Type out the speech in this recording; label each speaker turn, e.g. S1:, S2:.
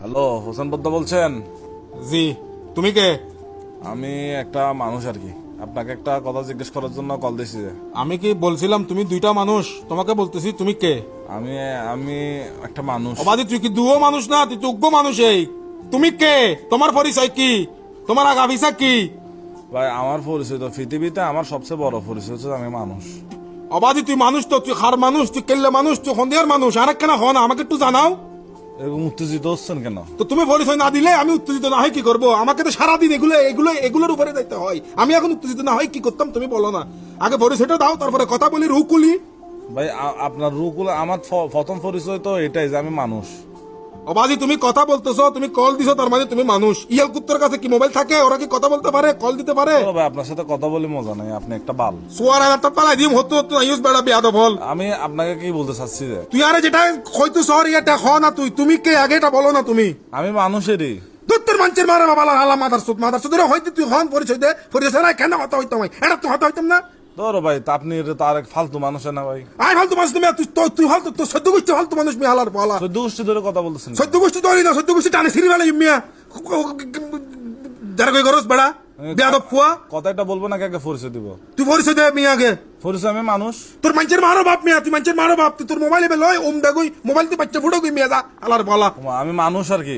S1: Hello, Hossain বদ্দা বলছেন?
S2: জি, তুমি কে?
S1: আমি একটা মানুষ আর কি, আপনাকে একটা কথা জিজ্ঞেস করার জন্য কল দিয়েছি।
S2: আমি কি বলছিলাম তুমি দুইটা মানুষ? তোমাকে বলতেছি তুমি কে?
S1: আমি আমি একটা মানুষ।
S2: অবাদি তুই কি দুও মানুষ না, তুই যোগ্য মানুষ। এই তুমি কে? তোমার পরিচয় কি? তোমার আগাভিসা কি?
S1: ভাই, আমার পরিচয় তো পৃথিবীতে আমার সবচেয়ে বড় পরিচয় হচ্ছে আমি মানুষ।
S2: অবাদি তুই মানুষ তো, তুই হার মানুষ, তুই কেল্লে মানুষ, তুই সন্ধিয়ার মানুষ। আর কেন হন আমাকে একটু জানাও
S1: এরকম উত্তেজিত হচ্ছেন কেন?
S2: তো। তুমি পরিচয় না দিলে আমি উত্তেজিত না হয় কি করবো? আমাকে তো সারাদিন এগুলোর উপরে দিতে হয়। আমি এখন উত্তেজিত না হয় কি করতাম তুমি বলো না। আগে পরিচয়টা দাও, তারপরে কথা বলি রুকুলি।
S1: ভাই, আপনার রুকুল আমার প্রথম পরিচয় তো এটাই যে আমি মানুষ।
S2: অবাজি তুমি কথা বলতেছো, তুমি কল দিছো, তার মানে তুমি মানুষ। ইয়াল কুত্তর কাছে কি মোবাইল থাকে? ওরা কি কথা বলতে পারে, কল দিতে পারে?
S1: ও ভাই, আপনার সাথে কথা বলে মজা নাই, আপনি একটা বাল।
S2: সোয়ার হাজার টাকা পালাই দিম হতো তো ইউজ বেড়া বিয়াদব হল।
S1: আমি আপনাকে কি বলতে চাচ্ছি যে
S2: তুই আরে যেটা হয়তো শহর এটা হ না, তুমি কে আগে এটা বলো না তুমি।
S1: আমি মানুষেরই।
S2: দত্তর মানুষের মারা বাবা হালা মাদার সুদ হয়তো তুই হন পরিচয় দে। পরিচয় না কেন হতে হইতাম? এটা তো হতে হইতাম না।
S1: ধরো ভাই, তা আপনি তার এক ফালতু মানুষ না ভাই।
S2: আই ফালতু মানুষ তুমি, তুই ফালতু, তোর সদ্য গোষ্ঠী ফালতু মানুষ মিয়া হালার বলা।
S1: 14 গোষ্ঠী ধরে কথা বলতেছেন।
S2: সদ্য গোষ্ঠী তৈরি না, সদ্য গোষ্ঠী টানে সিঁড়ি বেলা মিয়া যারা কই করস বেড়া বিয়াদব ফুয়া।
S1: কথাটা বলবো নাকি আগে পরিচয় দিব?
S2: তুই পরিচয় দে মিয়া আগে।
S1: পরিচয় আমি মানুষ।
S2: তোর মানুষের মারো বাপ মিয়া, তুই মানুষের মারো বাপ। তুই তোর মোবাইলে লয় ওম দাগুই মোবাইল তুই বাচ্চা ফুটো গই মিয়া যা আলার বলা।
S1: আমি মানুষ আর কি।